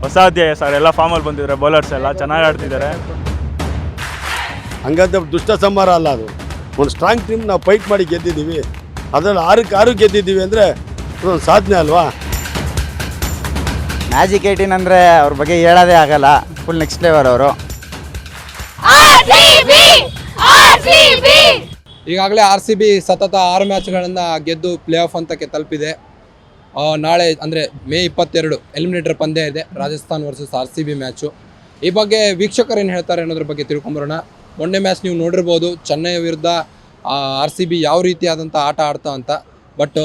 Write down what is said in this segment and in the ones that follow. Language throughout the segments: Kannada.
ಅಸಾಧ್ಯ ಸರ್. ಎಲ್ಲ ಫಾರ್ಮಲ್ಲಿ ಬಂದಿದ್ದಾರೆ, ಬೌಲರ್ಸ್ ಎಲ್ಲ ಚೆನ್ನಾಗಿ ಆಡ್ತಿದ್ದಾರೆ. ಹಂಗಂತ ದುಷ್ಟ ಸಂಹಾರ ಅಲ್ಲ, ಅದು ಒಂದು ಸ್ಟ್ರಾಂಗ್ ಟೀಮ್ ನಾವು ಫೈಟ್ ಮಾಡಿ ಗೆದ್ದಿದ್ದೀವಿ. ಅದರಲ್ಲಿ 6-6 ಗೆದ್ದಿದ್ದೀವಿ ಅಂದರೆ ಅದೊಂದು ಸಾಧನೆ ಅಲ್ವಾ. ಮ್ಯಾಜಿಕ್ 18 ಅಂದರೆ ಅವ್ರ ಬಗ್ಗೆ ಹೇಳೋದೇ ಆಗಲ್ಲ, ಫುಲ್ ನೆಕ್ಸ್ಟ್ ಲೆವೆಲ್ ಅವರು. ಈಗಾಗಲೇ RCB ಸತತ 6 ಮ್ಯಾಚ್ಗಳನ್ನು ಗೆದ್ದು ಪ್ಲೇ ಆಫ್ ಹಂತಕ್ಕೆ ತಲುಪಿದೆ. ನಾಳೆ ಅಂದರೆ ಮೇ 22 ಎಲಿಮಿನೇಟರ್ ಪಂದ್ಯ ಇದೆ, ರಾಜಸ್ಥಾನ್ ವರ್ಸಸ್ RCB ಮ್ಯಾಚು. ಈ ಬಗ್ಗೆ ವೀಕ್ಷಕರು ಏನು ಹೇಳ್ತಾರೆ ಅನ್ನೋದ್ರ ಬಗ್ಗೆ ತಿಳ್ಕೊಂಬರೋಣ. ಮೊನ್ನೆ ಮ್ಯಾಚ್ ನೀವು ನೋಡಿರ್ಬೋದು, ಚೆನ್ನೈ ವಿರುದ್ಧ RCB ಯಾವ ರೀತಿಯಾದಂಥ ಆಟ ಆಡ್ತಾ ಅಂತ. ಬಟ್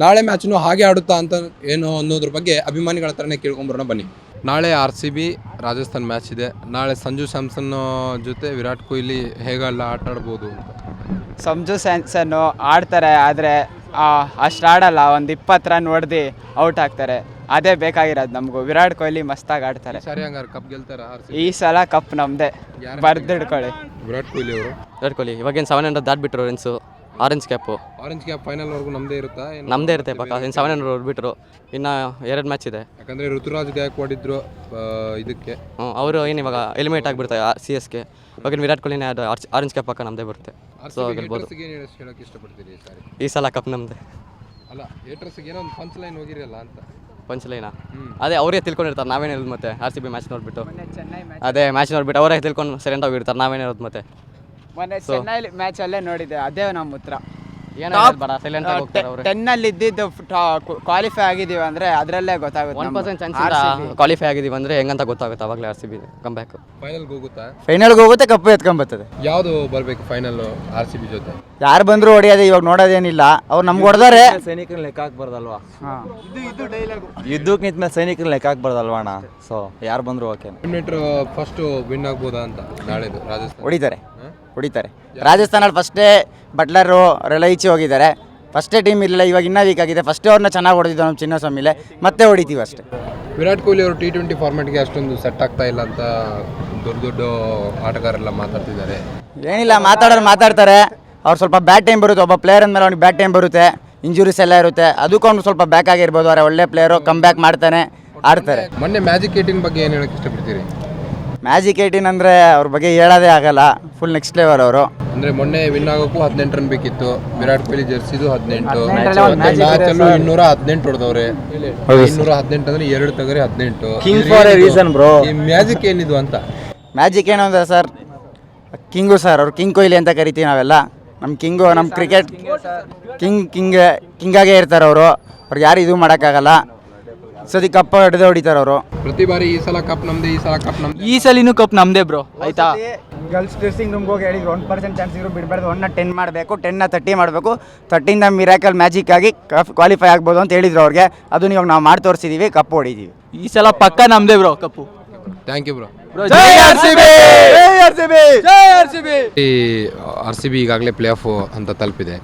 ನಾಳೆ ಮ್ಯಾಚ್ನು ಹಾಗೆ ಆಡುತ್ತಾ ಅಂತ ಏನು ಅನ್ನೋದ್ರ ಬಗ್ಗೆ ಅಭಿಮಾನಿಗಳ ಹತ್ರನೇ ಕೇಳ್ಕೊಂಬರೋಣ ಬನ್ನಿ. ನಾಳೆ RCB ರಾಜಸ್ಥಾನ್ ಮ್ಯಾಚ್ ಇದೆ. ನಾಳೆ ಸಂಜು ಸ್ಯಾಮ್ಸನ್ ಜೊತೆ ವಿರಾಟ್ ಕೊಹ್ಲಿ ಹೇಗೆಲ್ಲ ಆಟ ಆಡ್ಬೋದು ಅಂತ. ಸಂಜು ಸ್ಯಾಮ್ಸನ್ನು ಆಡ್ತಾರೆ, ಆದರೆ ಅಷ್ಟು ಆಡಲ್ಲ. ಒಂದು 20 ರನ್ ಹೊಡೆದು ಔಟ್ ಆಗ್ತಾರೆ. ಅದೇ ಬೇಕಾಗಿರೋದು ನಮಗೂ. ವಿರಾಟ್ ಕೊಹ್ಲಿ ಮಸ್ತಾಗಿ ಆಡ್ತಾರೆ. ಸರಿ, ಹಂಗಾರೆ ಕಪ್ ಗೆಲ್ತಾರೆ RCB? ಈ ಸಲ ಕಪ್ ನಮ್ಮದೇ, ಬರ್ದಿಡ್ಕೊಳ್ಳಿ. ವಿರಾಟ್ ಕೊಹ್ಲಿ ಅವರು. ವಿರಾಟ್ ಕೊಹ್ಲಿ ಇವಾಗೇನು 700 ದಾಟ್ಬಿಟ್ರು ರನ್ಸು. ಆರೆಂಜ್ ಕ್ಯಾಪ್ ಫೈನಲ್ವರೆಗೂ ನಮ್ಮದೇ ಇರುತ್ತಾ? ನಮ್ಮದೇ ಇರುತ್ತೆ ಪಕ್ಕ. ಇನ್ನು 700 ಹೊಡ್ಬಿಟ್ರು. ಇನ್ನು 2 ಮ್ಯಾಚ್ ಇದೆ. ಯಾಕಂದರೆ ಋತುರಾಜ್ ಗಾಯಕ್ವಾಡ್ ಇದ್ರು ಇದಕ್ಕೆ. ಅವರು ಏನು ಇವಾಗ ಎಲಿಮಿನೇಟ್ ಆಗಿಬಿಡ್ತಾರೆ CSK. ಇವಾಗ ವಿರಾಟ್ ಕೊಹ್ಲಿನೇ ಅದು ಆರೆಂಜ್ ಕ್ಯಾಪ್ ಪಕ್ಕ ನಮ್ಮದೇ ಬರುತ್ತೆ. ಸೊ ಗೆಲ್ಬೋದು. ಹೇಳೋಕ್ಕೆ ಇಷ್ಟಪಡ್ತೀರಿ ಸರಿ? ಈ ಸಲ ಕಪ್ ನಮ್ಮದೇ. ಅಲ್ಲ, ಏಟ್ರಸ್ಗೆ ಏನೋ ಒಂದು ಪಂಚ್ ಲೈನ್ ಹೋಗಿರಲ್ಲ ಅಂತ. ಪಂಚ್ ಲೈನಾ? ಅದೇ ಅವರೇ ತಿಳ್ಕೊಂಡಿರ್ತಾರೆ, ನಾವೇನು ಹೇಳೋದು ಮತ್ತೆ. RCB ಮ್ಯಾಚ್ ನೋಡ್ಬಿಟ್ಟು ಅದೇ ಮ್ಯಾಚ್ ನೋಡ್ಬಿಟ್ಟು ಅವರೇ ತಿಳ್ಕೊಂಡು ಸೈಲೆಂಟ್ ಆಗಿರ್ತಾರೆ, ನಾವೇನು ಹೇಳೋದು ಮತ್ತೆ. ಮೊನ್ನೆ ಚೆನ್ನೈ ಮ್ಯಾಚಲ್ಲೇ ನೋಡಿದ್ದೆ, ಅದೇ ನಮ್ಮ ಉತ್ತರ. ಸೈಲೆಂಟ್ ಆಗಿ ಹೋಗ್ತಾರೆ ಅವರು. 10 ಅಲ್ಲಿ ಇದ್ದಿದ್ದು ಕ್ವಾಲಿಫೈ ಆಗಿದ್ದೀವಿ ಅಂದರೆ ಅದರಲ್ಲೇ ಗೊತ್ತಾಗುತ್ತೆ. 1% ಚಾನ್ಸ್ ಕ್ವಾಲಿಫೈ ಆಗಿದ್ದೀವಿ ಅಂದರೆ ಹೆಂಗಂತ ಗೊತ್ತಾಗುತ್ತೆ. ಅವಾಗಲೇ RCB ಕಮ್ ಬ್ಯಾಕ್ ಫೈನಲ್ಗೆ ಹೋಗುತ್ತಾ? ಫೈನಲ್ಗೆ ಹೋಗುತ್ತೆ, ಕಪ್ಪು ಎತ್ಕೊಂಬರ್ತದೆ. ಯಾವುದು ಬರಬೇಕು ಫೈನಲ್ RCB ಜೊತೆ? ಯಾರು ಬಂದರೂ ಹೊಡೆಯೋದು, ಇವಾಗ ನೋಡೋದೇನಿಲ್ಲ. ಅವ್ರು ನಮ್ಗೆ ಹೊಡೆದಾರೆ. ಸೈನಿಕರನ್ನ ಲೆಕ್ಕ ಹಾಕ್ಬಾರ್ದಲ್ವಾ? ಯುದ್ಧಕ್ಕೆ ನಿಂತ ಮೇಲೆ ಸೈನಿಕರನ್ನ ಲೆಕ್ಕ ಹಾಕ್ಬಾರ್ದಲ್ವಾ ಅಣ್ಣ? ಸೊ ಯಾರು ಬಂದರೂ ಓಕೆ. ಎಲಿಮಿನೇಟರ್ ಫಸ್ಟ್ ವಿನ್ ಆಗ್ಬೋದಾ ಅಂತ ನಾಳೆದು ರಾಜಸ್ಥಾನ? ಹೊಡಿತಾರೆ. ರಾಜಸ್ಥಾನಲ್ಲಿ ಫಸ್ಟೇ ಬಟ್ಲರು ಅವರೆಲ್ಲ ಈಚೆ ಹೋಗಿದ್ದಾರೆ. ಫಸ್ಟೇ ಟೀಮ್ ಇರಲಿಲ್ಲ, ಇವಾಗ ಇನ್ನೂ ವೀಕ್ ಆಗಿದೆ. ಫಸ್ಟೇ ಅವ್ರನ್ನ ಚೆನ್ನಾಗಿ ಹೊಡೆದಿದ್ದು ನಮ್ಮ ಚಿನ್ನಸ್ವಾಮಿಲೆ, ಮತ್ತೆ ಹೊಡಿತೀವಿ ಅಷ್ಟೇ. ವಿರಾಟ್ ಕೊಹ್ಲಿ ಅವರು T20 ಫಾರ್ಮ್ಯಾಟ್ಗೆ ಅಷ್ಟೊಂದು ಸೆಟ್ ಆಗ್ತಾ ಇಲ್ಲ ಅಂತ ದೊಡ್ಡ ದೊಡ್ಡ ಆಟಗಾರೆಲ್ಲ ಮಾತಾಡ್ತಿದ್ದಾರೆ. ಏನಿಲ್ಲ, ಮಾತಾಡ್ತಾರೆ. ಅವ್ರು ಸ್ವಲ್ಪ ಬ್ಯಾಟ್ ಟೈಮ್ ಬರುತ್ತೆ. ಒಬ್ಬ ಪ್ಲೇಯರ್ ಅಂದಮೇಲೆ ಅವ್ನಿಗೆ ಬ್ಯಾಟ್ ಟೈಮ್ ಬರುತ್ತೆ, ಇಂಜುರೀಸ್ ಎಲ್ಲ ಇರುತ್ತೆ. ಅದಕ್ಕೂ ಅವ್ನು ಸ್ವಲ್ಪ ಬ್ಯಾಕ್ ಆಗಿರ್ಬೋದು. ಅವರೇ ಒಳ್ಳೆ ಪ್ಲೇಯರು, ಕಮ್ ಬ್ಯಾಕ್ ಮಾಡ್ತಾನೆ, ಆಡ್ತಾರೆ. ಮೊನ್ನೆ ಮ್ಯಾಜಿಕ್ 18 ಬಗ್ಗೆ ಏನು ಹೇಳೋಕ್ಕೆ ಇಷ್ಟಪಡ್ತೀರಿ? ಮ್ಯಾಜಿಕ್ 18 ಅಂದರೆ ಅವ್ರ ಬಗ್ಗೆ ಹೇಳೋದೇ ಆಗಲ್ಲ, ಫುಲ್ ನೆಕ್ಸ್ಟ್ ಲೆವೆಲ್ ಅವರು. ಅಂದರೆ ಮೊನ್ನೆ ವಿನ್ ಆಗೋಕ್ಕೂ 18 ರನ್ ಬೇಕಿತ್ತು. ವಿರಾಟ್ ಕೊಹ್ಲಿ ಜರ್ಸಿದು 18 ಮ್ಯಾಚಲ್ಲೂ 218 ಹೊಡೆದವ್ರೆ. 218 ಅಂದರೆ 2 ತಗರೆ 18. King for A reason bro. ಈ ಮ್ಯಾಜಿಕ್ ಏನಿದು ಅಂತ? ಮ್ಯಾಜಿಕ್ ಏನು ಅಂದರೆ ಸರ್, ಕಿಂಗು ಸರ್. ಅವ್ರು ಕಿಂಗ್ ಕೊಹ್ಲಿ ಅಂತ ಕರಿತೀವಿ ನಾವೆಲ್ಲ. ನಮ್ಮ ಕಿಂಗು, ನಮ್ಮ ಕ್ರಿಕೆಟ್ ಕಿಂಗಾಗೇ ಇರ್ತಾರೆ ಅವರು. ಅವ್ರಿಗೆ ಯಾರು ಇದು ಮಾಡೋಕ್ಕಾಗಲ್ಲ. ಸದಿ ಕಪ್ ಹಿಡಿದು ಹೊಡಿತಾರೆ ಅವರು. ಪ್ರತಿ ಬಾರಿ ಈ ಸಲ ಕಪ್ ನಮ್ದೇ, ಈ ಸಲ ಕಪ್ ನಮ್ದೇ. ಈ ಸಲಿನೂ ಕಪ್ ನಮ್ಮದೇ ಬ್ರೋ, ಆಯ್ತಾ? ಗರ್ಲ್ಸ್ ಡ್ರೆಸ್ಸಿಂಗ್ ರೂಮ್ಗೆ ಹೋಗಿ ಹೇಳಿದ್ರು 1% ಚಾನ್ಸ್ ಇರೋ ಬಿಡಬಾರ್ದು. 1ನ 10 ಮಾಡಬೇಕು, 10ನ 30 ಮಾಡಬೇಕು. 30ಯಿಂದ ಮಿರಾಕಲ್ ಮ್ಯಾಜಿಕ್ ಆಗಿ ಕ್ವಾಲಿಫೈ ಆಗ್ಬೋದು ಅಂತ ಹೇಳಿದ್ರು ಅವ್ರಿಗೆ. ಅದನ್ನ ಇವಾಗ ನಾವು ಮಾಡಿ ತೋರಿಸಿದ್ದೀವಿ, ಕಪ್ ಹೊಡಿದ್ದೀವಿ. ಈ ಸಲ ಪಕ್ಕ ನಮ್ಮದೇ bro cup. Thank you bro. ಈ RCB ಈಗಾಗಲೇ ಪ್ಲೇ ಆಫ್ ಹಂತ ತಲುಪಿದೆ.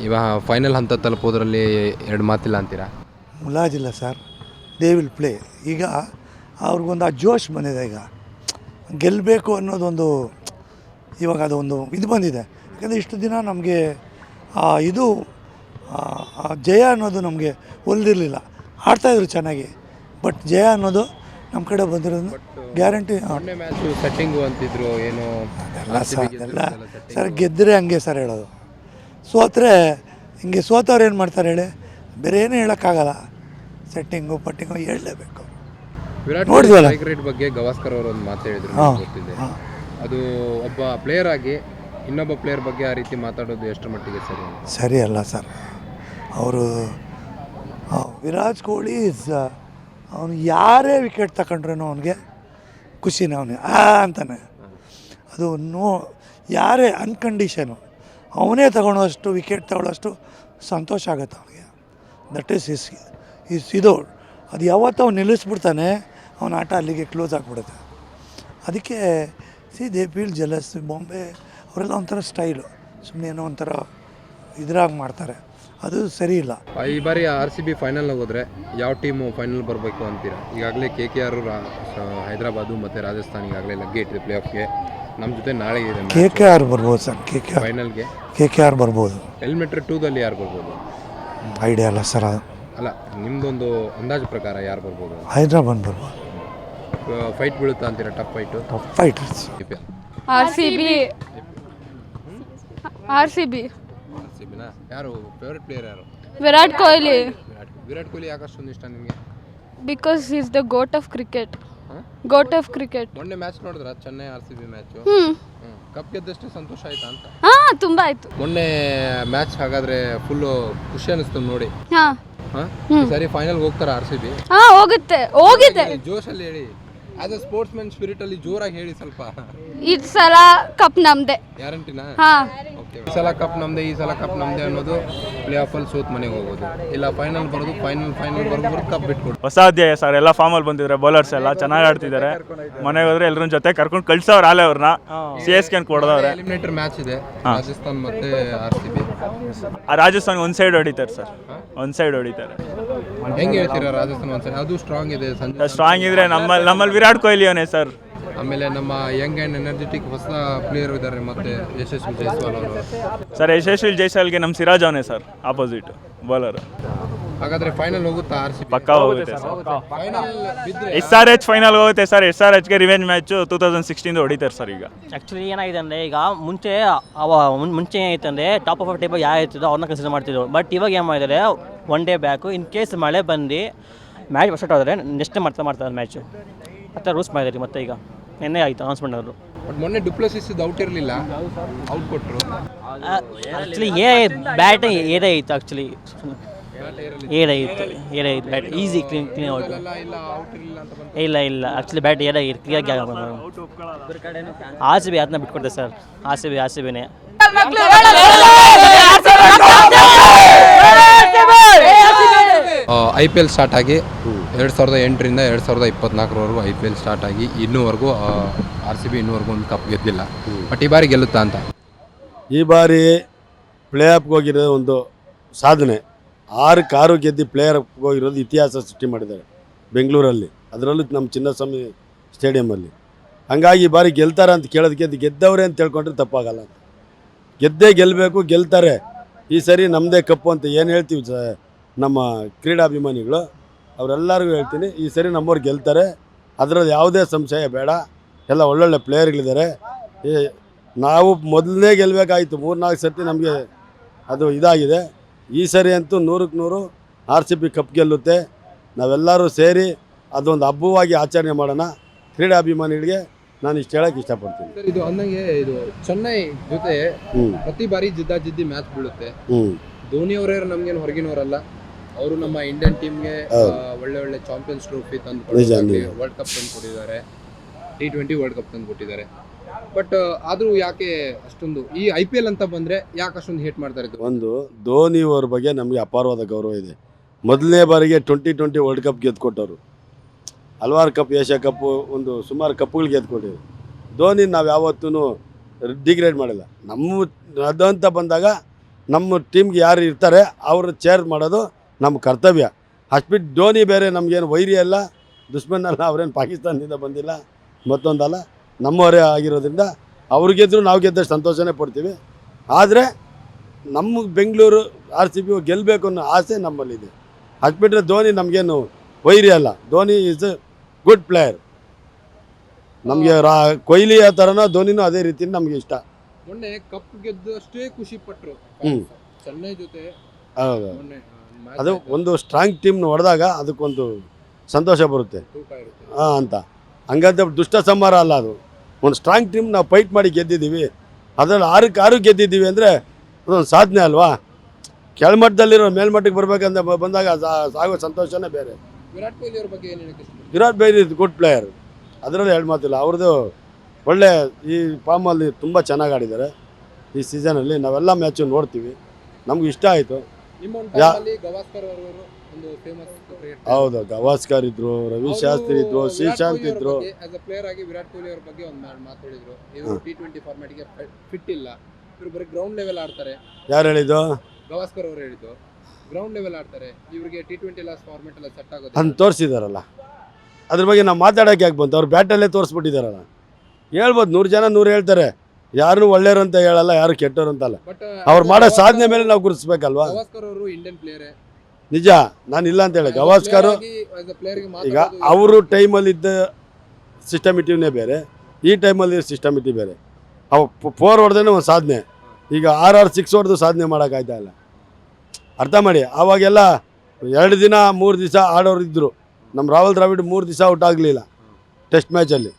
ಇವಾಗ ಫೈನಲ್ ಹಂತ ತಲುಪೋದ್ರಲ್ಲಿ 2 ಮಾತಿಲ್ಲ ಅಂತೀರಾ? ಮುಲಾಜಿಲ್ಲ ಸರ್, ದೇ ವಿಲ್ ಪ್ಲೇ. ಈಗ ಅವ್ರಿಗೊಂದು ಆ ಜೋಶ್ ಬಂದಿದೆ. ಈಗ ಗೆಲ್ಲಬೇಕು ಅನ್ನೋದೊಂದು ಇವಾಗ ಅದೊಂದು ಇದು ಬಂದಿದೆ. ಯಾಕಂದರೆ ಇಷ್ಟು ದಿನ ನಮಗೆ ಇದು ಜಯ ಅನ್ನೋದು ನಮಗೆ ಒಲ್ದಿರಲಿಲ್ಲ. ಆಡ್ತಾಯಿದ್ರು ಚೆನ್ನಾಗಿ, ಬಟ್ ಜಯ ಅನ್ನೋದು ನಮ್ಮ ಕಡೆ ಬಂದಿರೋದು ಗ್ಯಾರಂಟಿ. ಮ್ಯಾಚು ಸೆಟ್ಟಿಂಗು ಅಂತಿದ್ರು, ಏನು ಅದೆಲ್ಲ ಸರ್ ಗೆದ್ದರೆ ಹಂಗೆ ಸರ್ ಹೇಳೋದು. ಸೋತ್ರೆ ಹಿಂಗೆ ಸೋತವ್ರು ಏನು ಮಾಡ್ತಾರೆ ಹೇಳಿ, ಬೇರೆ ಏನೂ ಹೇಳೋಕ್ಕಾಗಲ್ಲ. ಸೆಟ್ಟಿಂಗು ಪಟ್ಟಿಂಗು ಹೇಳಲೇಬೇಕು. ವಿರಾಟ್ ಕೊಹ್ಲಿ ರೇಟ್ ಬಗ್ಗೆ ಗವಾಸ್ಕರ್ ಅವರು ಒಂದು ಮಾತು ಹೇಳಿದ್ರು, ಗೊತ್ತಿದೆ. ಅದು ಒಬ್ಬ ಪ್ಲೇಯರ್ ಆಗಿ ಇನ್ನೊಬ್ಬ ಪ್ಲೇಯರ್ ಬಗ್ಗೆ ಆ ರೀತಿ ಮಾತಾಡೋದು ಎಷ್ಟರ ಮಟ್ಟಿಗೆ ಸರಿ ಅಲ್ಲ ಸರ್. ಅವರು ವಿರಾಟ್ ಕೊಹ್ಲಿ ಅವನು ಯಾರೇ ವಿಕೆಟ್ ತಗೊಂಡ್ರೂ ಅವನಿಗೆ ಖುಷಿನೇ, ಅವನಿಗೆ ಅಂತಾನೆ. ಅದು ಯಾರೇ ಅನ್ಕಂಡೀಷನು ಅವನೇ ತಗೊಳ್ಳೋಷ್ಟು, ವಿಕೆಟ್ ತಗೊಳ್ಳೋಷ್ಟು ಸಂತೋಷ ಆಗುತ್ತೆ ಅವನಿಗೆ. ದಟ್ ಈಸ್ ಇದು. ಅದು ಯಾವತ್ತೂ ಅವ್ನು ನಿಲ್ಲಿಸ್ಬಿಡ್ತಾನೆ, ಅವನ ಆಟ ಅಲ್ಲಿಗೆ ಕ್ಲೋಸ್ ಆಗಿಬಿಡುತ್ತೆ. ಅದಕ್ಕೆ ದೇ ಫೀಲ್ ಜೆಲಸ್. ಬಾಂಬೆ ಅವರೆಲ್ಲ ಒಂಥರ ಸ್ಟೈಲು, ಸುಮ್ಮನೆ ಏನೋ ಒಂಥರ ಇದ್ರಾಗಿ ಮಾಡ್ತಾರೆ, ಅದು ಸರಿ ಇಲ್ಲ. ಈ ಬಾರಿ RCB ಫೈನಲ್ಗೆ ಹೋದರೆ ಯಾವ ಟೀಮು ಫೈನಲ್ ಬರಬೇಕು ಅಂತೀರಾ? ಈಗಾಗಲೇ KKR ಹೈದರಾಬಾದು ಮತ್ತು ರಾಜಸ್ಥಾನ್ ಈಗಾಗಲೇ ಲಗ್ಗೆ ಇಟ್ಟಿದೆ ಪ್ಲೇ ಆಫ್ಗೆ. ನಮ್ಮ ಜೊತೆ ನಾಳೆ ಇದೆ KKR ಬರ್ಬೋದು ಸರ್. ಫೈನಲ್ಗೆ KKR ಬರ್ಬೋದು. ಎಲಿಮಿನೇಟರ್ 2ದಲ್ಲಿ ಯಾರು ಬರ್ಬೋದು? ಐಡಿಯಾ ಅಲ್ಲ ಸರ್. ಅಲ್ಲ, ನಿಮ್ಮದೊಂದು ಅಂದಾಜು ಪ್ರಕಾರ ಯಾರು ಬರ್ಬೋದು? ಹೈದರಾಬಾದ್ ಬರ್ಬೋದು. ಫೈಟ್ ಬೀಳುತ್ತಾ ಅಂತೀರಾ? Tough fight fighters. RCB RCBನಾ? ಯಾರು ಫೇವ್ರೆಟ್ ಪ್ಲೇಯರ್ ಯಾರು? ವಿರಾಟ್ ಕೊಹ್ಲಿ ವಿರಾಟ್ ಕೊಹ್ಲಿ ಯಾಕೆ ಅಷ್ಟೊಂದು ಇಷ್ಟ ನಿಮಗೆ? Because is the GOAT of cricket. ಮೊನ್ನೆ ಮ್ಯಾಚ್ ನೋಡಿದ್ರ ಚೆನ್ನೈ RCB ಮ್ಯಾಚು? ಕಪ್ ಗೆದ್ದಷ್ಟು ಸಂತೋಷ ಆಯ್ತಾ ಅಂತ? ತುಂಬಾ ಆಯ್ತು. ಮೊನ್ನೆ ಮ್ಯಾಚ್ ಹಾಗಾದ್ರೆ ಫುಲ್ ಖುಷಿ ಅನಿಸ್ತು ನೋಡಿ. ಹಾ ಸರಿ ಫೈನಲ್ ಹೋಗ್ತಾರ RCB? ಹೋಗಿದೆ ಜೋಶಲ್ಲಿ ಹೇಳಿ, as a sports man spirit ಅಲ್ಲಿ ಜೋರಾಗಿ ಹೇಳಿ ಸ್ವಲ್ಪ. ಈ ಸಲ ಕಪ್ ನಮ್ದೆ. ಗ್ಯಾರಂಟಿನಾ? ಹಾ ಈ ಸಲ ಕಪ್ ನಮ್ದೆ, ಈ ಸಲ ಕಪ್ ನಮ್ದೆ ಅನ್ನೋದು ಪ್ಲೇ ಆಫ್ ಅಲ್ಲಿ ಸೋತ್ ಮನೆಗೆ ಹೋಗೋದು, ಇಲ್ಲ ಫೈನಲ್ ಬರೋದು, ಫೈನಲ್ ಬರೋದು ಕಪ್ ಬಿಟ್ಕೊಡು. ಹೊಸ ಅಧ್ಯಾಯ ಸರ್, ಎಲ್ಲ ಫಾರ್ಮಲ್ಲಿ ಬಂದಿದ್ದಾರೆ ಬೌಲರ್ಸ್ ಎಲ್ಲ ಚೆನ್ನಾಗಿ ಆಡ್ತಿದ್ದಾರೆ. ಮನೆಗೆ ಹೋದ್ರೆ ಎಲ್ಲರ ಜೊತೆ ಕರ್ಕೊಂಡು ಕಳ್ಸವ್ರು ಆಲೆ ಅವ್ರನ್ನ CSK ಕೊಡದವ್ರೆ. ಎಲಿಮಿನೇಟರ್ ಮ್ಯಾಚ್ ಇದೆ ರಾಜಸ್ಥಾನ್ ಮತ್ತೆ RCB. ರಾಜಸ್ಥಾನ್ ಒಂದ್ ಸೈಡ್ ಹೊಡಿತಾರೆ ಸರ್, ಒಂದ್ ಸೈಡ್ ಹೊಡಿತಾರೆ. ಹೆಂಗೆ ಹೇಳ್ತೀರಾ ರಾಜಸ್ಥಾನ್ ಒಂದ್ ಸೈಡ್? ಅದು ಸ್ಟ್ರಾಂಗ್ ಇದೆ, ಸ್ಟ್ರಾಂಗ್ ಇದ್ರೆ ನಮ್ಮಲ್ಲಿ ವಿರಾಟ್ ಕೊಹ್ಲಿ ಅವನೇ ಸರ್. ಆಮೇಲೆ ನಮ್ಮ ಯಂಗ್ ಆ್ಯಂಡ್ ಎನರ್ಜೆಟಿಕ್ ಹೊಸ ಪ್ಲೇಯರ್ ಇದ್ದಾರೆ, ಮತ್ತೆ ಯಶಸ್ವಿ ಜೈಸ್ವಾಲ್ ಅವರು. ಸರ್ ಯಶಸ್ವಿ ಜೈಸ್ವಾಲ್ಗೆ ನಮ್ಮ ಸಿರಾಜ್ ಅವನೇ ಸರ್ ಆಪೋಸಿಟ್ ಬೌಲರ್. ಹಾಗಾದ್ರೆ ಫೈನಲ್ ಹೋಗುತ್ತಾ RCB? ಪಕ್ಕಾ ಹೋಗುತ್ತೆ ಸರ್. ಫೈನಲ್ ಬಿದ್ರೆ SRH ಫೈನಲ್ ಹೋಗುತ್ತೆ ಸರ್. SRHಗೆ ರಿವೆಂಜ್ ಮ್ಯಾಚು 2016 ಹೊಡಿತಾರೆ ಸರ್. ಈಗ ಆ್ಯಕ್ಚುಲಿ ಏನಾಗಿದೆ ಅಂದರೆ, ಈಗ ಮುಂಚೆ ಏನಾಯ್ತಂದರೆ ಟಾಪ್ ಆಫ್ ಟೇಬಲ್ ಯಾವ ಇರ್ತದೋ ಅವ್ರನ್ನ ಕನ್ಸಿಡರ್ ಮಾಡ್ತಿದ್ರು. ಬಟ್ ಇವಾಗ ಏನು ಮಾಡಿದ್ದಾರೆ, one day back in case ಮಳೆ ಬಂದು ಮ್ಯಾಚ್ ವರ್ಷ ಹೋದರೆ ನೆಕ್ಸ್ಟ್ ಮಾಡ್ತಾರೆ ಮ್ಯಾಚು ಆ ಥರ ರೂಲ್ಸ್ ಮಾಡಿದ್ದಾರೆ. ಮತ್ತೆ ಈಗ ನಿನ್ನೆ ಆಯಿತು ಅನೌನ್ಸ್ಮೆಂಟ್ ಅವರು. ಬಟ್ ಮೊನ್ನೆ ಡುಪ್ಲೆಸಿಸ್ ಔಟ್ ಇರಲಿಲ್ಲ, ಔಟ್ ಕೊಟ್ಟರು. ಆ್ಯಕ್ಚುಲಿ ಬ್ಯಾಟ್ ಏರೇ ಇತ್ತು. ಆ್ಯಕ್ಚುಲಿ ಏರೇ ಇತ್ತು ಬ್ಯಾಟ್ ಈಸಿ ಕ್ಲೀನ್ ಔಟ್. ಇಲ್ಲ ಆ್ಯಕ್ಚುಲಿ ಬ್ಯಾಟ್ ಏರೇ ಕ್ಲಿಯರ್ RCB ಅದನ್ನ ಬಿಟ್ಕೊಡ್ತಾರೆ ಸರ್. RCBನೇ. IPL ಸ್ಟಾರ್ಟ್ ಆಗಿ 2008ರಿಂದ 2024ರವರೆಗೂ IPL ಸ್ಟಾರ್ಟ್ ಆಗಿ ಇನ್ನೂವರೆಗೂ RCB ಒಂದು ಕಪ್ ಗೆದ್ದಿಲ್ಲ. ಬಟ್ ಈ ಬಾರಿ ಗೆಲ್ಲುತ್ತಾ ಅಂತ? ಈ ಬಾರಿ ಪ್ಲೇ ಆಫ್ಗೆ ಹೋಗಿರೋದು ಒಂದು ಸಾಧನೆ. 6 ಗೆದ್ದು ಪ್ಲೇಯರ್ ಹೋಗಿರೋದು ಇತಿಹಾಸ ಸೃಷ್ಟಿ ಮಾಡಿದ್ದಾರೆ ಬೆಂಗಳೂರಲ್ಲಿ, ಅದರಲ್ಲೂ ನಮ್ಮ ಚಿನ್ನಸ್ವಾಮಿ ಸ್ಟೇಡಿಯಮಲ್ಲಿ. ಹಂಗಾಗಿ ಈ ಬಾರಿ ಗೆಲ್ತಾರೆ ಅಂತ ಕೇಳೋದಕ್ಕೆ ಗೆದ್ದವ್ರೆ ಅಂತ ತಿಳ್ಕೊಂಡ್ರೆ ತಪ್ಪಾಗಲ್ಲ ಅಂತ. ಗೆದ್ದೇ ಗೆಲ್ಲಬೇಕು, ಗೆಲ್ತಾರೆ. ಈ ಸರಿ ನಮ್ಮದೇ ಕಪ್ಪು ಅಂತ ಏನು ಹೇಳ್ತೀವಿ ನಮ್ಮ ಕ್ರೀಡಾಭಿಮಾನಿಗಳು, ಅವರೆಲ್ಲರಿಗೂ ಹೇಳ್ತೀನಿ, ಈ ಸರಿ ನಮ್ಮವ್ರು ಗೆಲ್ತಾರೆ. ಅದರಲ್ಲಿ ಯಾವುದೇ ಸಂಶಯ ಬೇಡ. ಎಲ್ಲ ಒಳ್ಳೊಳ್ಳೆ ಪ್ಲೇಯರ್ಗಳಿದ್ದಾರೆ. ನಾವು ಮೊದಲನೇ ಗೆಲ್ಲಬೇಕಾಯಿತು, 3-4 ಸರ್ತಿ ನಮಗೆ ಅದು ಇದಾಗಿದೆ. ಈ ಸರಿ ಅಂತೂ 100ಕ್ಕೆ 100 RCB ಕಪ್ ಗೆಲ್ಲುತ್ತೆ. ನಾವೆಲ್ಲರೂ ಸೇರಿ ಅದೊಂದು ಹಬ್ಬವಾಗಿ ಆಚರಣೆ ಮಾಡೋಣ. ಕ್ರೀಡಾಭಿಮಾನಿಗಳಿಗೆ ನಾನು ಇಷ್ಟು ಹೇಳೋಕ್ಕೆ ಇಷ್ಟಪಡ್ತೀನಿ. ಸರ್, ಇದು ಅಂದಂಗೆ ಇದು ಚೆನ್ನೈ ಜೊತೆ ಪ್ರತಿ ಬಾರಿ ಜಿದ್ದಾಜಿದ್ದಿ ಮ್ಯಾಚ್ ಬೀಳುತ್ತೆ. ಧೋನಿ ಅವರೇ ನಮ್ಗೇನು ಹೊರಗಿನವರಲ್ಲ, ಅವರು ನಮ್ಮ ಇಂಡಿಯನ್ ಟೀಮ್ಗೆ ಒಳ್ಳೆ ಚಾಂಪಿಯನ್ಸ್ ಟ್ರೋಫಿ ತಂದು ಕೊಟ್ಟಿದ್ದಾರೆ, ವರ್ಲ್ಡ್ ಕಪ್ ತಂದು ಕೊಟ್ಟಿದ್ದಾರೆ, T20 ವರ್ಲ್ಡ್ ಕಪ್ ತಂದು ಕೊಟ್ಟಿದ್ದಾರೆ. ಬಟ್ ಆದರೂ ಯಾಕೆ ಅಷ್ಟೊಂದು ಈ IPL ಅಂತ ಬಂದರೆ ಯಾಕೆ ಅಷ್ಟೊಂದು ಹೇಟ್ ಮಾಡ್ತಾರೆ? ಒಂದು ಧೋನಿ ಅವ್ರ ಬಗ್ಗೆ ನಮಗೆ ಅಪಾರವಾದ ಗೌರವ ಇದೆ. ಮೊದಲನೇ ಬಾರಿಗೆ 2020 ವರ್ಲ್ಡ್ ಕಪ್ ಗೆದ್ದುಕೊಟ್ಟವರು, ಹಲವಾರು ಕಪ್, ಏಷ್ಯಾ ಕಪ್ಪು, ಒಂದು ಸುಮಾರು ಕಪ್ಪುಗಳು ಗೆದ್ದುಕೊಟ್ಟಿದ್ರು. ಧೋನಿ ನಾವು ಯಾವತ್ತೂ ಡಿಗ್ರೇಡ್ ಮಾಡಿಲ್ಲ. ಅದು ಅಂತ ಬಂದಾಗ ನಮ್ಮ ಟೀಮ್ಗೆ ಯಾರು ಇರ್ತಾರೆ ಅವರು ಚೇರ್ ಮಾಡೋದು ನಮ್ಮ ಕರ್ತವ್ಯ. ಅಷ್ಟ್ಬಿಟ್ಟು ಧೋನಿ ಬೇರೆ ನಮಗೇನು ವೈರಿ ಅಲ್ಲ, ದುಶ್ಮನ್ ಅಲ್ಲ, ಅವರೇನು ಪಾಕಿಸ್ತಾನದಿಂದ ಬಂದಿಲ್ಲ, ಮತ್ತೊಂದಲ್ಲ, ನಮ್ಮವರೇ ಆಗಿರೋದ್ರಿಂದ ಅವ್ರು ಗೆದ್ದರು ನಾವು ಗೆದ್ದಷ್ಟು ಸಂತೋಷನೇ ಪಡ್ತೀವಿ. ಆದರೆ ನಮ್ಮ ಬೆಂಗಳೂರು RCB ಗೆಲ್ಲಬೇಕು ಅನ್ನೋ ಆಸೆ ನಮ್ಮಲ್ಲಿದೆ. ಅಷ್ಟ್ಬಿಟ್ರೆ ಧೋನಿ ನಮಗೇನು ವೈರಿ ಅಲ್ಲ. Dhoni is A good player. ನಮಗೆ ಕೊಹ್ಲಿ ಆ ಥರನೋ ಧೋನಿನೂ ಅದೇ ರೀತಿ ನಮಗೆ ಇಷ್ಟ. ಮೊನ್ನೆ ಕಪ್ ಗೆದ್ದಷ್ಟೇ ಖುಷಿ ಪಟ್ಟರು ಚೆನ್ನೈ ಜೊತೆ. ಹೌದು, ಅದು ಒಂದು ಸ್ಟ್ರಾಂಗ್ ಟೀಮ್ನ ಹೊಡೆದಾಗ ಅದಕ್ಕೊಂದು ಸಂತೋಷ ಬರುತ್ತೆ ಅಂತ. ಹಂಗಂತ ದುಷ್ಟ ಸಂಹಾರ ಅಲ್ಲ, ಅದು ಒಂದು ಸ್ಟ್ರಾಂಗ್ ಟೀಮ್ ನಾವು ಫೈಟ್ ಮಾಡಿ ಗೆದ್ದಿದ್ದೀವಿ. ಅದರಲ್ಲಿ 6 ಗೆದ್ದಿದ್ದೀವಿ ಅಂದರೆ ಅದೊಂದು ಸಾಧನೆ ಅಲ್ವಾ. ಕೆಳಮಟ್ಟದಲ್ಲಿರೋ ಮೇಲ್ಮಟ್ಟಕ್ಕೆ ಬರಬೇಕಂತ ಬಂದಾಗ ಸಾಗೋ ಸಂತೋಷನೇ ಬೇರೆ. ವಿರಾಟ್ ಕೊಹ್ಲಿ ಅವ್ರ ಬಗ್ಗೆ ಏನು ಹೇಳಕ್ಕೆ? Virat Kohli is good player, ಅದರಲ್ಲಿ ಹೇಳಿ ಮಾತಿಲ್ಲ. ಅವ್ರದ್ದು ಒಳ್ಳೆ ಈ ಫಾರ್ಮಲ್ಲಿ ತುಂಬ ಚೆನ್ನಾಗಿ ಆಡಿದ್ದಾರೆ ಈ ಸೀಸನಲ್ಲಿ. ನಾವೆಲ್ಲ ಮ್ಯಾಚು ನೋಡ್ತೀವಿ, ನಮ್ಗೆ ಇಷ್ಟ ಆಯಿತು. ಹೌದು, ಗವಾಸ್ಕರ್ ಇದ್ರು, ರವಿಶಾಸ್ತ್ರಿ ಇದ್ರು, ಶ್ರೀಶಾಂತ್ ಇದ್ರು. ಪ್ಲೇಯರ್ ಆಗಿ ವಿರಾಟ್ ಕೊಹ್ಲಿ ಅವ್ರ ಬಗ್ಗೆ ಒಂದು ಮಾತಾಡಿದ್ರು, ಇವರು T20 ಫಾರ್ಮ್ಯಾಟ್ಗೆ ಫಿಟ್ ಇಲ್ಲ, ಇವರು ಬರೀ ಗ್ರೌಂಡ್ ಲೆವೆಲ್ ಆಡ್ತಾರೆ. ಯಾರು ಹೇಳಿದ್ದು? ಗವಾಸ್ಕರ್ ಅವರು ಹೇಳಿದ್ದು, ಗ್ರೌಂಡ್ ಲೆವೆಲ್ ಆಡ್ತಾರೆ, ಇವರಿಗೆ T20 ಫಾರ್ಮ್ಯಾಟ್ ಎಲ್ಲ ಸೆಟ್ ಆಗುತ್ತೆ ಅಂತ ತೋರಿಸಿದಾರಲ್ಲ. ಅದ್ರ ಬಗ್ಗೆ ನಾವು ಮಾತಾಡೋಕೆ ಯಾಕೆ ಬಂತು? ಅವ್ರು ಬ್ಯಾಟಲ್ಲೇ ತೋರಿಸ್ಬಿಟ್ಟಿದಾರಲ್ಲ. ಹೇಳ್ಬೋದು, 100 ಜನ 100 ಹೇಳ್ತಾರೆ, ಯಾರು ಒಳ್ಳೆಯರು ಅಂತ ಹೇಳಲ್ಲ, ಯಾರು ಕೆಟ್ಟರು ಅಂತಲ್ಲ. ಅವ್ರು ಮಾಡೋ ಸಾಧನೆ ಮೇಲೆ ನಾವು ಗುರುತಿಸ್ಬೇಕಲ್ವಾ. ಗವಾಸ್ಕರ್ ಅವರು ಇಂಡಿಯನ್ ಪ್ಲೇಯರ್ ನಿಜ, ನಾನು ಇಲ್ಲ ಅಂತ ಹೇಳಿ. ಗವಾಸ್ಕರ್ ಈಗ ಅವರು ಟೈಮಲ್ಲಿದ್ದ ಸಿಸ್ಟಮಿಟಿವ್ನೇ ಬೇರೆ, ಈ ಟೈಮಲ್ಲಿ ಸಿಸ್ಟಮಿಟಿ ಬೇರೆ. ಅವು 4 ಹೊಡೆದೇ ಒಂದು ಸಾಧನೆ. ಈಗ 6 ಹೊಡೆದು ಸಾಧನೆ ಮಾಡೋಕ್ಕಾಯ್ತಾ ಇಲ್ಲ. ಅರ್ಥ ಮಾಡಿ. ಆವಾಗೆಲ್ಲ 2 ದಿನ 3 ದಿವಸ ಆಡೋರು ಇದ್ದರು. ನಮ್ಮ ರಾಹುಲ್ ದ್ರಾವಿಡ್ 3 ದಿವಸ ಔಟ್ ಆಗಲಿಲ್ಲ ಟೆಸ್ಟ್ ಮ್ಯಾಚಲ್ಲಿ.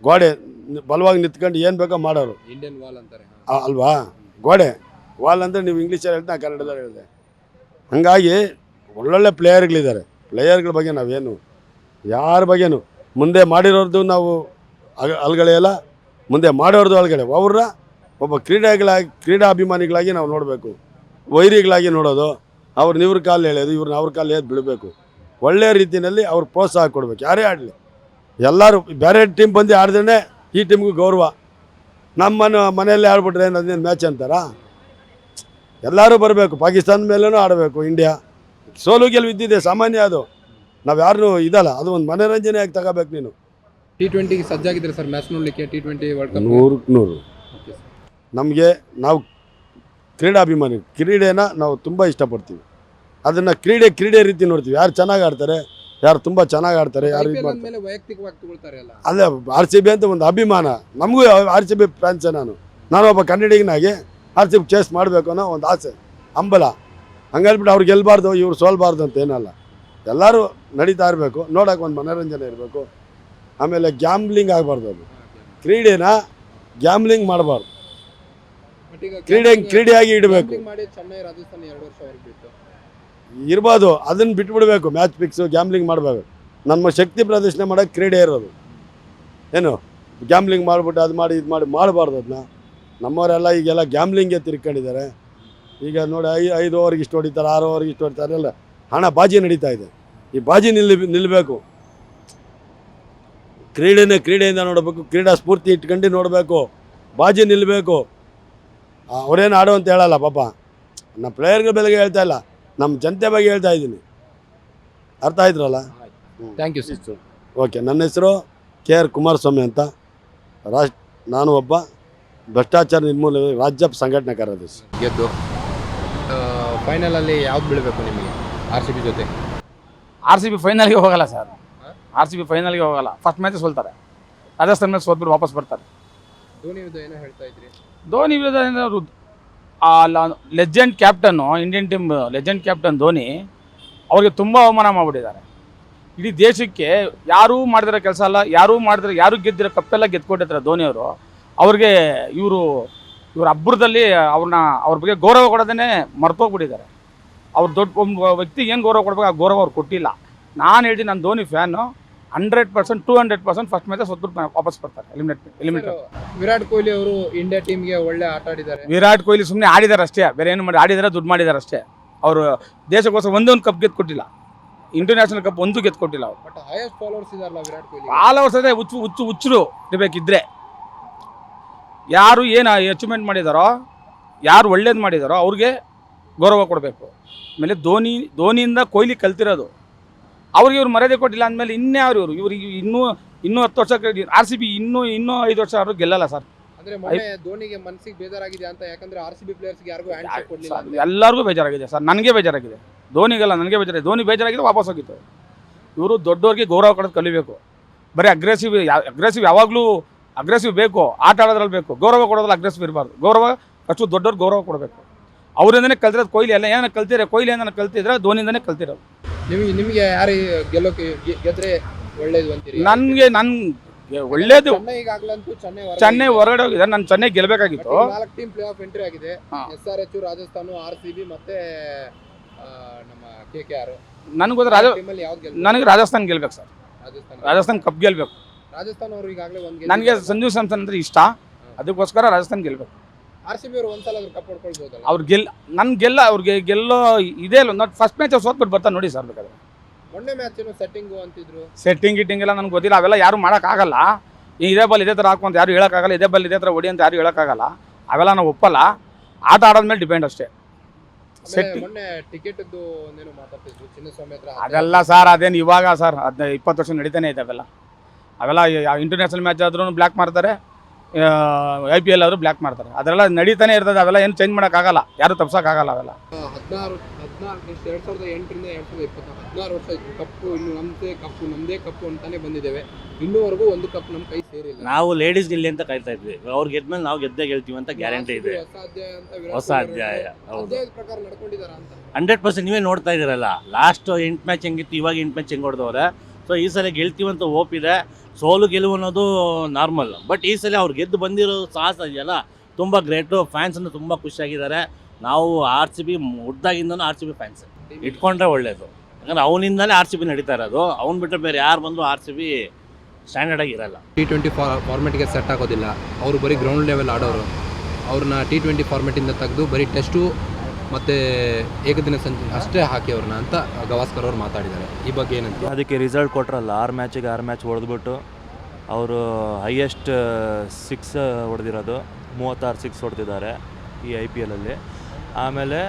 ಗೋಡೆ ಬಲವಾಗಿ ನಿಂತ್ಕೊಂಡು ಏನು ಬೇಕೋ ಮಾಡೋರು. ಇಂಡಿಯನ್ ವಾಲ್ ಅಂತಾರೆ. ಅಲ್ವಾ, ಗೋಡೆ ವಾಲ್ ಅಂದರೆ ನೀವು ಇಂಗ್ಲೀಷಲ್ಲಿ ಹೇಳ್ತಾ ಕನ್ನಡದಲ್ಲಿ ಹೇಳಿದೆ. ಹಾಗಾಗಿ ಒಳ್ಳೊಳ್ಳೆ ಪ್ಲೇಯರ್ಗಳಿದ್ದಾರೆ. ಪ್ಲೇಯರ್ಗಳ ಬಗ್ಗೆ ನಾವೇನು ಯಾರ ಬಗ್ಗೆನೂ ಮುಂದೆ ಮಾಡಿರೋರ್ದು ನಾವು ಅಲ್ಗಳೆಯಲ್ಲ, ಮುಂದೆ ಮಾಡೋರ್ದು ಅಲ್ಗಡೆ. ಅವ್ರನ್ನ ಒಬ್ಬ ಕ್ರೀಡಾಭಿಮಾನಿಗಳಾಗಿ ನಾವು ನೋಡಬೇಕು, ವೈರಿಗಳಾಗಿ ನೋಡೋದು. ಅವ್ರನ್ನ ಇವ್ರ ಕಾಲು ಎಳೆಯೋದು, ಇವ್ರನ್ನ ಅವ್ರ ಕಾಲು ಎದ್ದು ಬಿಡಬೇಕು. ಒಳ್ಳೆಯ ರೀತಿಯಲ್ಲಿ ಅವ್ರು ಪ್ರೋತ್ಸಾಹ ಕೊಡಬೇಕು. ಯಾರೇ ಆಡಲಿ, ಎಲ್ಲರೂ ಬೇರೆ ಟೀಮ್ ಬಂದು ಆಡಿದ್ರೆ ಈ ಟೀಮ್ಗೂ ಗೌರವ. ನಮ್ಮ ಮನೆಯಲ್ಲೇ ಆಡ್ಬಿಟ್ರೆ ಅದೇನು ಮ್ಯಾಚ್ ಅಂತಾರ? ಎಲ್ಲರೂ ಬರಬೇಕು. ಪಾಕಿಸ್ತಾನದ ಮೇಲೂ ಆಡಬೇಕು. ಇಂಡಿಯಾ ಸೋಲು ಗೆಲುವು ಇದ್ದಿದೆ, ಸಾಮಾನ್ಯ. ಅದು ನಾವು ಯಾರನ್ನೂ ಇದಲ್ಲ, ಅದು ಒಂದು ಮನೋರಂಜನೆಯಾಗಿ ತಗೋಬೇಕು. ನೀನು T20ಗೆ ಸಜ್ಜಾಗಿದ್ದಾರೆ ಸರ್ ಮ್ಯಾಚ್ ನೋಡಲಿಕ್ಕೆ. T20 ವರ್ಲ್ಡ್ ಕಪ್ 100% ನಮಗೆ ನಾವು ಕ್ರೀಡಾಭಿಮಾನಿ. ಕ್ರೀಡೆನ ನಾವು ತುಂಬ ಇಷ್ಟಪಡ್ತೀವಿ. ಅದನ್ನು ಕ್ರೀಡೆ ರೀತಿ ನೋಡ್ತೀವಿ. ಯಾರು ಚೆನ್ನಾಗಿ ಆಡ್ತಾರೆ, ಯಾರು ತುಂಬ ಚೆನ್ನಾಗಿ ಆಡ್ತಾರೆ, ಯಾರು ಇದು ಮಾಡ್ತಾರೆ. ಮೇಲೆ ವೈಯಕ್ತಿಕವಾಗಿ ತಗೊಳ್ತಾರೆ ಅಲ್ಲ. ಅದೇ RCB ಅಂತ ಒಂದು ಅಭಿಮಾನ. ನಮಗೂ RCB ಫ್ಯಾನ್ಸೇ. ನಾನು ಒಬ್ಬ ಕನ್ನಡಿಗನಾಗಿ RCB ಚೇಸ್ ಮಾಡಬೇಕು ಅನ್ನೋ ಒಂದು ಆಸೆ, ಹಂಬಲ. ಹಂಗಲ್ಬಿಟ್ಟು ಅವ್ರು ಗೆಲ್ಲಬಾರ್ದು, ಇವ್ರು ಸೋಲ್ಬಾರ್ದು ಅಂತ ಏನಲ್ಲ. ಎಲ್ಲರೂ ನಡೀತಾ ಇರಬೇಕು, ನೋಡೋಕೆ ಒಂದು ಮನೋರಂಜನೆ ಇರಬೇಕು. ಆಮೇಲೆ ಗ್ಯಾಮ್ಲಿಂಗ್ ಆಗಬಾರ್ದು. ಅದು ಕ್ರೀಡೆನ ಗ್ಯಾಮ್ಲಿಂಗ್ ಮಾಡಬಾರ್ದು. ಕ್ರೀಡೆಯಾಗಿ ಇಡಬೇಕು. ಚೆನ್ನೈ ರಾಜಸ್ಥಾನ 2 ವರ್ಷವರೆಗೆ ಬಿಟ್ಟು ಇರ್ಬೋದು, ಅದನ್ನು ಬಿಟ್ಬಿಡ್ಬೇಕು. ಮ್ಯಾಚ್ ಫಿಕ್ಸು ಗ್ಯಾಮ್ಲಿಂಗ್ ಮಾಡಬೇಕು. ನಮ್ಮ ಶಕ್ತಿ ಪ್ರದರ್ಶನ ಮಾಡೋಕ್ಕೆ ಕ್ರೀಡೆ ಇರೋದು. ಏನು ಗ್ಯಾಮ್ಲಿಂಗ್ ಮಾಡಿಬಿಟ್ಟು ಅದು ಮಾಡಿ ಇದು ಮಾಡಿ ಮಾಡಬಾರ್ದು. ಅದನ್ನ ನಮ್ಮವರೆಲ್ಲ ಈಗೆಲ್ಲ ಗ್ಯಾಮ್ಲಿಂಗ್ಗೆ ತಿರ್ಕೊಂಡಿದ್ದಾರೆ. ಈಗ ನೋಡಿ 5 ಓವರ್ಗೆ ಇಷ್ಟು ಹೊಡಿತಾರೆ, 6 ಓವರ್ಗೆ ಇಷ್ಟು ಹೊಡಿತಾರೆ. ಎಲ್ಲ ಹಣ ಬಾಜಿ ನಡೀತಾ ಇದೆ. ಈ ಬಾಜಿ ನಿಲ್ಲಬೇಕು. ಕ್ರೀಡೆಯಿಂದ ನೋಡಬೇಕು. ಕ್ರೀಡಾ ಸ್ಫೂರ್ತಿ ಇಟ್ಕೊಂಡು ನೋಡಬೇಕು. ಬಾಜಿ ನಿಲ್ಲಬೇಕು. ಅವರೇನು ಆಡೋ ಅಂತ ಹೇಳಲ್ಲ ಪಾಪ. ನಮ್ಮ ಪ್ಲೇಯರ್ಗಳ ಬೆಲೆಗೆ ಹೇಳ್ತಾ ಇಲ್ಲ, ನಮ್ಮ ಜನತೆ ಬಗ್ಗೆ ಹೇಳ್ತಾ ಇದ್ದೀನಿ. ಅರ್ಥ ಆಯ್ತ್ರಲ್ಲ? Thank you sir. ಓಕೆ. ನನ್ನ ಹೆಸರು KR ಕುಮಾರಸ್ವಾಮಿ ಅಂತ. ನಾನು ಒಬ್ಬ ಭ್ರಷ್ಟಾಚಾರ ನಿರ್ಮೂಲನೆ ರಾಜ್ಯ ಸಂಘಟನಾ ಕಾರ್ಯದರ್ಶಿ. ಗೆದ್ದು ಫೈನಲಲ್ಲಿ ಯಾವ್ದು ಬೀಳಬೇಕು ನಿಮಗೆ RCB ಜೊತೆ? RCB ಫೈನಲ್ಗೆ ಹೋಗಲ್ಲ ಸರ್. RCB ಫೈನಲ್ಗೆ ಹೋಗಲ್ಲ. First match ಸೋಲ್ತಾರೆ. ರಾಜಸ್ಥಾನ ಮೇಲೆ ಸೋತ್ಬಿಟ್ಟು ವಾಪಸ್ ಬರ್ತಾರೆ. ಧೋನಿ ವಿರುದ್ಧ ಏನೋ ಹೇಳ್ತಾ ಇದ್ರಿ? ಧೋನಿ ವಿರುದ್ಧ legend captain, Indian team legend captain Dhoni ಅವ್ರಿಗೆ ತುಂಬ ಅವಮಾನ ಮಾಡಿಬಿಟ್ಟಿದ್ದಾರೆ. ಇಡೀ ದೇಶಕ್ಕೆ ಯಾರೂ ಮಾಡಿದಿರೋ ಕೆಲಸ ಅಲ್ಲ, ಯಾರೂ ಗೆದ್ದಿರೋ ಕಪ್ಪೆಲ್ಲ ಗೆದ್ಕೊಂಡಿರ್ತಾರೆ ಧೋನಿಯವರು. ಅವ್ರಿಗೆ ಇವ್ರ ಅಬ್ಬರದಲ್ಲಿ ಅವ್ರ ಬಗ್ಗೆ ಗೌರವ ಕೊಡೋದೇ ಮರ್ತೋಗ್ಬಿಟ್ಟಿದ್ದಾರೆ. ಅವ್ರು ದೊಡ್ಡ ಒಬ್ಬ ವ್ಯಕ್ತಿಗೆ ಏನು ಗೌರವ ಕೊಡಬೇಕು ಆ ಗೌರವ ಅವ್ರು ಕೊಟ್ಟಿಲ್ಲ. ನಾನು ಹೇಳ್ತೀನಿ, ನಾನು ಧೋನಿ ಫ್ಯಾನು. 100% 200% ಫಸ್ಟ್ ಮ್ಯಾಚ್ ಸೋತ್ಬಿಟ್ಟು ವಾಪಸ್ ಬರ್ತಾರೆ. ಎಲಿಮಿನೇಟ್. ವಿರಾಟ್ ಕೊಹ್ಲಿ ಅವರು ಇಂಡಿಯಾ ಟೀಮ್ಗೆ ಒಳ್ಳೆ ಆಟ ಆಡಿದ್ದಾರೆ. ವಿರಾಟ್ ಕೊಹ್ಲಿ ಸುಮ್ಮನೆ ಆಡಿದ್ದಾರೆ ಅಷ್ಟೇ, ಬೇರೆ ಏನು ಮಾಡಿ ಆಡಿದ್ದಾರೆ, ದುಡ್ಡು ಮಾಡಿದ್ದಾರೆ ಅಷ್ಟೇ. ಅವರು ದೇಶಕ್ಕೋಸ್ಕರ ಒಂದೇ ಒಂದು ಕಪ್ ಗೆದ್ಕೊಟ್ಟಿಲ್ಲ. ಇಂಟರ್ನ್ಯಾಷನಲ್ ಕಪ್ ಒಂದು ಗೆದ್ಕೊಟ್ಟಿಲ್ಲ ಅವರು. ಬಟ್ ಹೈಯೆಸ್ಟ್ ಫಾಲೋವರ್ಸ್ ಇದಾರಲ್ಲ ವಿರಾಟ್ ಕೊಹ್ಲಿ. ಫಾಲೋವರ್ಸ್ ಅದೇ ಹುಚ್ಚರು ಇರಬೇಕಿದ್ರೆ. ಯಾರು ಏನು ಅಚೀವ್ಮೆಂಟ್ ಮಾಡಿದಾರೋ, ಯಾರು ಒಳ್ಳೇದು ಮಾಡಿದಾರೋ ಅವ್ರಿಗೆ ಗೌರವ ಕೊಡಬೇಕು. ಆಮೇಲೆ ಧೋನಿಯಿಂದ ಕೊಹ್ಲಿ ಕಲ್ತಿರೋದು. ಅವ್ರಿಗೆ ಇವ್ರು ಮರ್ಯಾದೆ ಕೊಟ್ಟಿಲ್ಲ ಅಂದಮೇಲೆ ಇನ್ಯಾರು ಇವ್ರಿಗೆ ಇನ್ನೂ 10 ವರ್ಷ RCB ಇನ್ನೂ 5 ವರ್ಷ ಅವರು ಗೆಲ್ಲಲ್ಲ ಸರ್. ಅಂದ್ರೆ ಮೊನ್ನೆ ಧೋನಿಗೆ ಮನಸ್ಸಿಗೆ ಬೇಜಾರಾಗಿದೆ ಅಂತ, ಯಾಕಂದ್ರೆ RCB ಪ್ಲೇಯರ್ಸ್ಗೆ ಯಾರಿಗೂ ಹ್ಯಾಂಡ್ಶೇಕ್ ಕೊಡಲಿಲ್ಲ. ಎಲ್ಲರಿಗೂ ಬೇಜಾರಾಗಿದೆ ಸರ್. ನನಗೆ ಬೇಜಾರಾಗಿದೆ. ಧೋನಿಗೆಲ್ಲ ನನಗೆ ಬೇಜಾರಾಗಿದೆ. ಧೋನಿ ಬೇಜಾರಾಗಿದೆ, ವಾಪಸ್ ಹೋಗಿತ್ತು. ಇವರು ದೊಡ್ಡವ್ರಿಗೆ ಗೌರವ ಕೊಡೋದು ಕಲಿಬೇಕು. ಬರೀ ಅಗ್ರೆಸಿವ್ ಯಾವಾಗಲೂ ಅಗ್ರೆಸಿವ್ ಬೇಕು, ಆಟ ಆಡೋದ್ರಲ್ಲಿ ಬೇಕು. ಗೌರವ ಕೊಡೋದ್ರಲ್ಲಿ ಅಗ್ರೆಸಿವ್ ಇರಬಾರ್ದು. ಗೌರವ ಅಷ್ಟು ದೊಡ್ಡವ್ರಿಗೆ ಗೌರವ ಕೊಡಬೇಕು. ಅವರಿಂದನೇ ಕಲ್ತಿರೋದು. ಕೊಹ್ಲಿ ಎಲ್ಲ ಏನೋ ಕಲ್ತಿದ್ರೆ, ಕೊಹ್ಲಿ ಏನೋ ಕಲ್ತಿದ್ರೆ ಧೋನಿಯಿಂದನೇ ಕಲ್ತಿರೋದು. ನಿಮಗೆ ಯಾರು ಗೆಲ್ಲೋಕೆ ಗೆದ್ರೆ ಒಳ್ಳೇದು ಅಂತೀರಿ? ನನಗೆ ಒಳ್ಳೇದು. ಚೆನ್ನೈ ಹೊರಗಡೆ ಹೋಗಿದೆ. ನಾನು ಚೆನ್ನೈ ಗೆಲ್ಲಬೇಕಾಗಿತ್ತು. 4 ಟೀಮ್ ಪ್ಲೇ ಆಫ್ ಎಂಟ್ರಿ ಆಗಿದೆ. SRH, ರಾಜಸ್ಥಾನ, RCB ಮತ್ತೆ ನಮ್ಮ KKR. ನನಗೆ ರಾಜಸ್ಥಾನ್ ಗೆಲ್ಬೇಕು ಸರ್. ರಾಜಸ್ಥಾನ್ ಕಪ್ ಗೆಲ್ಬೇಕು. ರಾಜಸ್ಥಾನ ಅವರು ಈಗಾಗಲೇ ಒಂದು ನನಗೆ ಸಂಜು ಸ್ಯಾಮ್ಸನ್ ಅಂದ್ರೆ ಇಷ್ಟ. ಅದಕ್ಕೋಸ್ಕರ ರಾಜಸ್ಥಾನ್ ಗೆಲ್ಬೇಕು. RCB ಅವರು ಒಂದ್ಸಲ ಕಪ್ ಹೊಡ್ಕೊಳ್ಬೋದಲ್ಲ? ಅವ್ರಿಗೆ ಗೆಲ್ಲೋ ಇದೇ ಇಲ್ಲ. ಫಸ್ಟ್ ಮ್ಯಾಚ್ ಸೋತ್ಬಿಟ್ಟು ಬರ್ತಾರೆ ನೋಡಿ ಸರ್. ಬೇಕಾದ್ರೆ ಮೊನ್ನೆ ಮ್ಯಾಚ್ ಏನೋ ಸೆಟ್ಟಿಂಗು ಅಂತಿದ್ರು. ಸೆಟ್ಟಿಂಗ್ ಎಲ್ಲ ನನಗೆ ಗೊತ್ತಿಲ್ಲ. ಅವೆಲ್ಲ ಯಾರು ಮಾಡೋಕ್ಕಾಗಲ್ಲ. ಇದೇ ಬಾಲ್ ಇದೇ ಥರ ಹಾಕುವಂತ ಯಾರು ಹೇಳೋಕ್ಕಾಗಲ್ಲ. ಇದೇ ಬಾಲ್ ಇದೇ ಥರ ಹೊಡಿ ಅಂತ ಯಾರು ಹೇಳೋಕ್ಕಾಗಲ್ಲ. ಅವೆಲ್ಲ ನಾವು ಒಪ್ಪಲ್ಲ. ಆಟ ಆಡೋದ್ಮೇಲೆ ಡಿಪೆಂಡ್ ಅಷ್ಟೇ. ಮೊನ್ನೆ ಟಿಕೆಟ್ ಮಾತಾಡ್ತಿದ್ರು ಚಿನ್ನಸ್ವಾಮಿ ಹತ್ರ. ಅದೆಲ್ಲ ಸರ್ ಅದೇನು ಇವಾಗ ಸರ್ 20 ವರ್ಷ ನಡೀತಾನೆ ಇದೆ. ಅವೆಲ್ಲ ಇಂಟರ್ನ್ಯಾಷನಲ್ ಮ್ಯಾಚ್ ಆದ್ರೂ ಬ್ಲ್ಯಾಕ್ ಮಾಡ್ತಾರೆ. IPL ಅವರು ಬ್ಲ್ಯಾಕ್ ಮಾಡ್ತಾರೆ. ಅದೆಲ್ಲ ನಡೀತಾನೆ ಇರ್ತದೆ. ಅವೆಲ್ಲ ಏನು ಚೇಂಜ್ ಮಾಡೋಕ್ಕಾಗಲ್ಲ, ಯಾರು ತಪ್ಸೋಕ್ಕಾಗಲ್ಲ ಅವೆಲ್ಲ. 2008ರಿಂದ 2016 ವರ್ಷ ಕಪ್ಪು ಇನ್ನು ನಮ್ಮದೇ ಕಪ್ಪು ಅಂತಾನೆ ಬಂದಿದ್ದೇವೆ. ಇನ್ನೂವರೆಗೂ ಒಂದು ಕಪ್ ನಮ್ಮ ಕೈ ಸೇರಿಲ್ಲ. ನಾವು ಲೇಡೀಸ್ ಗೆಲ್ಲಿ ಅಂತ ಕಾಯ್ತಾ ಇದ್ವಿ. ಅವ್ರು ಗೆದ್ಮೇಲೆ ನಾವು ಗೆಲ್ತೀವಿ ಅಂತ ಗ್ಯಾರಂಟಿ ಇದೆ. ಹೊಸ ಅಧ್ಯಾಯ. ಹೌದು, ಪ್ರಕಾರ ನಡ್ಕೊಂಡಿದಾರ ಅಂತ 100% ನೀವೇ ನೋಡ್ತಾ ಇದ್ದೀರಲ್ಲ. ಲಾಸ್ಟ್ 8 ಮ್ಯಾಚ್ ಹೆಂಗಿತ್ತು, ಇವಾಗ 8 ಮ್ಯಾಚ್ ಹೆಂಗೆ ಹೊಡೆದವ್ರೆ. ಸೊ ಈ ಸಲ ಗೆಲ್ತೀವಂತ ಹೋಪ್ ಇದೆ. ಸೋಲು ಗೆಲುವು ಅನ್ನೋದು ನಾರ್ಮಲ್, ಬಟ್ ಈ ಸಲ ಅವ್ರು ಗೆದ್ದು ಬಂದಿರೋ ಸಾಹಸ ಇದೆಯಲ್ಲ ತುಂಬ ಗ್ರೇಟು. ಫ್ಯಾನ್ಸನ್ನು ತುಂಬ ಖುಷಿಯಾಗಿದ್ದಾರೆ. ನಾವು RCB ಹುಡ್ದಾಗಿಂದನೂ RCB ಫ್ಯಾನ್ಸ್ ಇಟ್ಕೊಂಡ್ರೆ ಒಳ್ಳೆಯದು. ಯಾಕಂದರೆ ಅವನಿಂದಲೇ RCB ನಡೀತಾ ಇರೋದು. ಅವ್ನು ಬಿಟ್ಟರೆ ಬೇರೆ ಯಾರು ಬಂದರೂ RCB ಸ್ಟ್ಯಾಂಡರ್ಡಾಗಿ ಇರಲ್ಲ. T20 ಫಾರ್ಮೆಟ್ಗೆ ಸೆಟ್ ಆಗೋದಿಲ್ಲ. ಅವರು ಬರೀ ಗ್ರೌಂಡ್ ಲೆವೆಲ್ ಆಡೋರು. ಅವ್ರನ್ನ T20 ಫಾರ್ಮೆಟಿಂದ ತೆಗೆದು ಬರೀ ಟೆಸ್ಟು ಮತ್ತು ಏಕದಿನ ಸಂಚು ಅಷ್ಟೇ ಹಾಕಿ ಅವ್ರನ್ನ ಅಂತ ಗವಾಸ್ಕರ್ ಅವ್ರು ಮಾತಾಡಿದ್ದಾರೆ. ಈ ಬಗ್ಗೆ ಏನಂತ ಅದಕ್ಕೆ ರಿಸಲ್ಟ್ ಕೊಟ್ರಲ್ಲ, 6 ಮ್ಯಾಚಿಗೆ 6 ಮ್ಯಾಚ್ ಹೊಡೆದ್ಬಿಟ್ಟು ಅವರು ಹೈಯೆಸ್ಟ್ 6 ಹೊಡೆದಿರೋದು, 36 6 ಹೊಡೆದಿದ್ದಾರೆ ಈ IPL-ಅಲ್ಲಿ. ಆಮೇಲೆ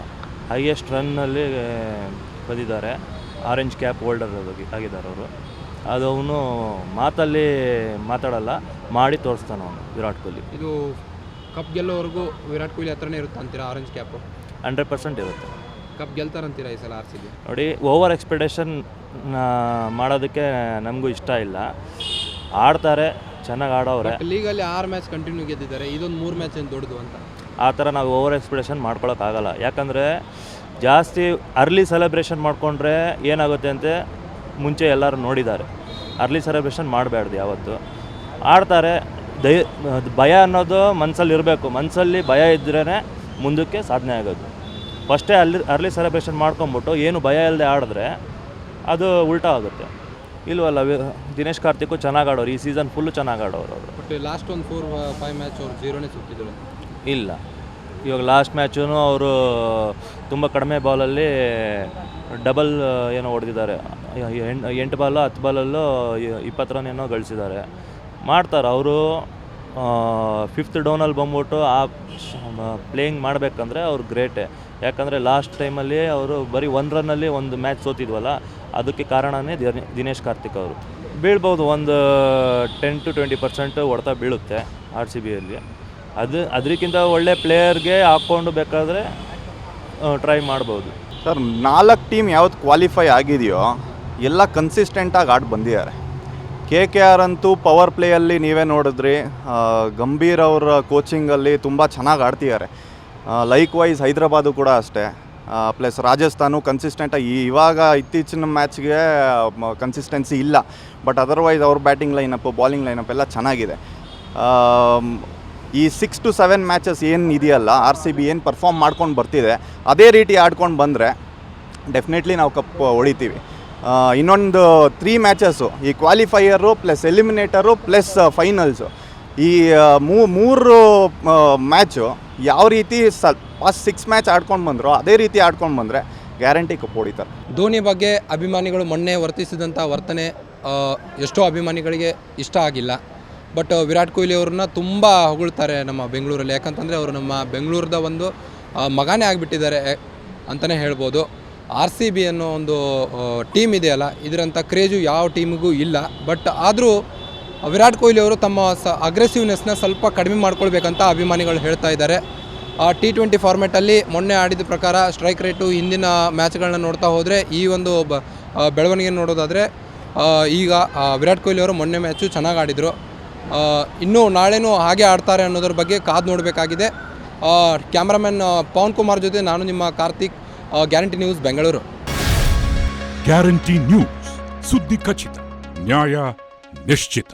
ಹೈಯೆಸ್ಟ್ ರನ್ನಲ್ಲಿ ಬಂದಿದ್ದಾರೆ. ಆರೆಂಜ್ ಕ್ಯಾಪ್ ಹೋಲ್ಡರ್ ಆಗಿದ್ದಾರೆ ಅವರು. ಅದು ಅವನು ಮಾತಲ್ಲಿ ಮಾತಾಡಲ್ಲ, ಮಾಡಿ ತೋರಿಸ್ತಾನೆ ಅವನು ವಿರಾಟ್ ಕೊಹ್ಲಿ. ಇದು ಕಪ್ ಗೆಲ್ಲೋವರೆಗೂ ವಿರಾಟ್ ಕೊಹ್ಲಿ ಹತ್ರನೇ ಇರುತ್ತೆ ಅಂತೀರಾ? ಆರೆಂಜ್ ಕ್ಯಾಪು 100% ಇರುತ್ತೆ. ಕಪ್ ಗೆಲ್ತಾರಂತೀರಾ ಈ ಸಲ RCB? ನೋಡಿ, ಓವರ್ ಎಕ್ಸ್ಪೆಕ್ಟೇಷನ್ ಮಾಡೋದಕ್ಕೆ ನಮಗೂ ಇಷ್ಟ ಇಲ್ಲ. ಆಡ್ತಾರೆ, ಚೆನ್ನಾಗಿ ಆಡೋರೆ. ಲೀಗಲ್ಲಿ 6 ಮ್ಯಾಚ್ ಕಂಟಿನ್ಯೂ ಗೆದ್ದಿದ್ದಾರೆ. ಇದೊಂದು 3 ಮ್ಯಾಚ್ ಏನು ದೊಡ್ಡದು ಅಂತ ಆ ಥರ ನಾವು ಓವರ್ ಎಕ್ಸ್ಪೆಕ್ಟೇಷನ್ ಮಾಡ್ಕೊಳಕ್ಕಾಗಲ್ಲ. ಯಾಕಂದರೆ ಜಾಸ್ತಿ ಅರ್ಲಿ ಸೆಲೆಬ್ರೇಷನ್ ಮಾಡಿಕೊಂಡ್ರೆ ಏನಾಗುತ್ತೆ ಅಂತ ಮುಂಚೆ ಎಲ್ಲರೂ ನೋಡಿದ್ದಾರೆ. ಅರ್ಲಿ ಸೆಲೆಬ್ರೇಷನ್ ಮಾಡಬಾರ್ದು ಯಾವತ್ತು. ಆಡ್ತಾರೆ, ಭಯ ಅನ್ನೋದು ಮನಸ್ಸಲ್ಲಿ ಇರಬೇಕು. ಮನಸ್ಸಲ್ಲಿ ಭಯ ಇದ್ರೇ ಮುಂದಕ್ಕೆ ಸಾಧನೆ ಆಗೋದು. ಫಸ್ಟೇ ಅರ್ಲಿ ಸೆಲೆಬ್ರೇಷನ್ ಮಾಡ್ಕೊಂಬಿಟ್ಟು ಏನು ಭಯ ಇಲ್ಲದೆ ಆಡಿದ್ರೆ ಅದು ಉಲ್ಟಾ ಆಗುತ್ತೆ. ಇಲ್ವಲ್ಲ, ದಿನೇಶ್ ಕಾರ್ತಿಕ್ ಚೆನ್ನಾಗಿ ಆಡೋರು. ಈ ಸೀಸನ್ ಫುಲ್ಲು ಚೆನ್ನಾಗಿ ಆಡೋರು ಅವರು. ಬಟ್ ಲಾಸ್ಟ್ ಒಂದು 4-5 ಮ್ಯಾಚ್ ಅವ್ರು 0ನೇ ಸುತ್ತಿದ್ರು. ಇಲ್ಲ, ಇವಾಗ ಲಾಸ್ಟ್ ಮ್ಯಾಚೂ ಅವರು ತುಂಬ ಕಡಿಮೆ ಬಾಲಲ್ಲಿ ಡಬಲ್ ಏನೋ ಹೊಡೆದಿದ್ದಾರೆ. 8 ಬಾಲು 10 ಬಾಲಲ್ಲೂ 20 ರನ್ ಏನೋ ಗಳಿಸಿದ್ದಾರೆ. ಮಾಡ್ತಾರೆ ಅವರು. 5th ಡೌನಲ್ಲಿ ಬಂದ್ಬಿಟ್ಟು ಆ ಪ್ಲೇಯಿಂಗ್ ಮಾಡಬೇಕಂದ್ರೆ ಅವ್ರು ಗ್ರೇಟೇ. ಯಾಕಂದರೆ ಲಾಸ್ಟ್ ಟೈಮಲ್ಲಿ ಅವರು ಬರೀ 1 ರನ್ನಲ್ಲಿ ಒಂದು ಮ್ಯಾಚ್ ಸೋತಿದ್ವಲ್ಲ, ಅದಕ್ಕೆ ಕಾರಣವೇ ದಿನೇಶ್ ಕಾರ್ತಿಕ್ ಅವರು. ಬೀಳ್ಬೋದು, ಒಂದು 10 to 20% ಹೊಡೆತ ಬೀಳುತ್ತೆ RCBಯಲ್ಲಿ. ಅದಕ್ಕಿಂತ ಒಳ್ಳೆ ಪ್ಲೇಯರ್ಗೆ ಹಾಕ್ಕೊಂಡು ಬೇಕಾದರೆ ಟ್ರೈ ಮಾಡ್ಬೋದು. ಸರ್, 4 ಟೀಮ್ ಯಾವ್ದು ಕ್ವಾಲಿಫೈ ಆಗಿದೆಯೋ ಎಲ್ಲ ಕನ್ಸಿಸ್ಟೆಂಟಾಗಿ ಆಡಿ ಬಂದಿದ್ದಾರೆ. KKR ಅಂತೂ ಪವರ್ ಪ್ಲೇಯಲ್ಲಿ ನೀವೇ ನೋಡಿದ್ರಿ. ಗಂಭೀರ್ ಅವರ ಕೋಚಿಂಗಲ್ಲಿ ತುಂಬ ಚೆನ್ನಾಗಿ ಆಡ್ತಿದ್ದಾರೆ. ಲೈಕ್ ವೈಸ್ ಹೈದ್ರಾಬಾದು ಕೂಡ ಅಷ್ಟೇ. ಪ್ಲಸ್ ರಾಜಸ್ಥಾನು ಕನ್ಸಿಸ್ಟೆಂಟಾಗಿ ಇವಾಗ ಇತ್ತೀಚಿನ ಮ್ಯಾಚ್ಗೆ ಕನ್ಸಿಸ್ಟೆನ್ಸಿ ಇಲ್ಲ. ಬಟ್ ಅದರ್ವೈಸ್ ಅವ್ರ ಬ್ಯಾಟಿಂಗ್ ಲೈನಪ್ಪು, ಬಾಲಿಂಗ್ ಲೈನಪ್ ಎಲ್ಲ ಚೆನ್ನಾಗಿದೆ. ಈ 6 to 7 ಮ್ಯಾಚಸ್ ಏನು ಇದೆಯಲ್ಲ, RCB ಏನು ಪರ್ಫಾರ್ಮ್ ಮಾಡ್ಕೊಂಡು ಬರ್ತಿದೆ, ಅದೇ ರೀತಿ ಆಡ್ಕೊಂಡು ಬಂದರೆ ಡೆಫಿನೆಟ್ಲಿ ನಾವು ಕಪ್ ಹೊಡಿತೀವಿ. ಇನ್ನೊಂದು 3 ಮ್ಯಾಚಸ್ಸು, ಈ ಕ್ವಾಲಿಫೈಯರು ಪ್ಲಸ್ ಎಲಿಮಿನೇಟರು ಪ್ಲಸ್ ಫೈನಲ್ಸು, ಈ 3 ಮ್ಯಾಚು ಯಾವ ರೀತಿ ಫಸ್ಟ್ 6 ಮ್ಯಾಚ್ ಆಡ್ಕೊಂಡು ಬಂದರೋ ಅದೇ ರೀತಿ ಆಡ್ಕೊಂಡು ಬಂದರೆ ಗ್ಯಾರಂಟಿ ಕಪ್ ಹೊಡಿತಾರೆ. ಧೋನಿ ಬಗ್ಗೆ ಅಭಿಮಾನಿಗಳು ಮೊನ್ನೆ ವರ್ತಿಸಿದಂಥ ವರ್ತನೆ ಎಷ್ಟೋ ಅಭಿಮಾನಿಗಳಿಗೆ ಇಷ್ಟ ಆಗಿಲ್ಲ. ಬಟ್ ವಿರಾಟ್ ಕೊಹ್ಲಿ ಅವ್ರನ್ನ ತುಂಬ ಹೊಗಳ್ತಾರೆ ನಮ್ಮ ಬೆಂಗಳೂರಲ್ಲಿ. ಯಾಕಂತಂದರೆ ಅವರು ನಮ್ಮ ಬೆಂಗಳೂರದ ಒಂದು ಮಗನೇ ಆಗಿಬಿಟ್ಟಿದ್ದಾರೆ ಅಂತಲೇ ಹೇಳ್ಬೋದು. RCB ಅನ್ನೋ ಒಂದು ಟೀಮ್ ಇದೆಯಲ್ಲ, ಇದರಂಥ ಕ್ರೇಜು ಯಾವ ಟೀಮಿಗೂ ಇಲ್ಲ. ಬಟ್ ಆದರೂ ವಿರಾಟ್ ಕೊಹ್ಲಿ ಅವರು ತಮ್ಮ ಅಗ್ರೆಸಿವ್ನೆಸ್ನ ಸ್ವಲ್ಪ ಕಡಿಮೆ ಮಾಡ್ಕೊಳ್ಬೇಕಂತ ಅಭಿಮಾನಿಗಳು ಹೇಳ್ತಾ ಇದ್ದಾರೆ. T20 ಫಾರ್ಮೆಟಲ್ಲಿ ಮೊನ್ನೆ ಆಡಿದ ಪ್ರಕಾರ ಸ್ಟ್ರೈಕ್ ರೇಟು ಹಿಂದಿನ ಮ್ಯಾಚ್ಗಳನ್ನ ನೋಡ್ತಾ ಹೋದರೆ ಈ ಒಂದು ಬೆಳವಣಿಗೆ ನೋಡೋದಾದರೆ ಈಗ ವಿರಾಟ್ ಕೊಹ್ಲಿ ಅವರು ಮೊನ್ನೆ ಮ್ಯಾಚು ಚೆನ್ನಾಗಿ ಆಡಿದರು. ಇನ್ನೂ ನಾಳೆನೂ ಹಾಗೆ ಆಡ್ತಾರೆ ಅನ್ನೋದ್ರ ಬಗ್ಗೆ ಕಾದು ನೋಡಬೇಕಾಗಿದೆ. ಕ್ಯಾಮ್ರಾಮನ್ ಪವನ್ ಕುಮಾರ್ ಜೊತೆ ನಾನು ನಿಮ್ಮ Karthik, guarantee news, Bengaluru. Guarantee news, ಸುದ್ದಿ ಖಚಿತ, ನ್ಯಾಯ ನಿಶ್ಚಿತ.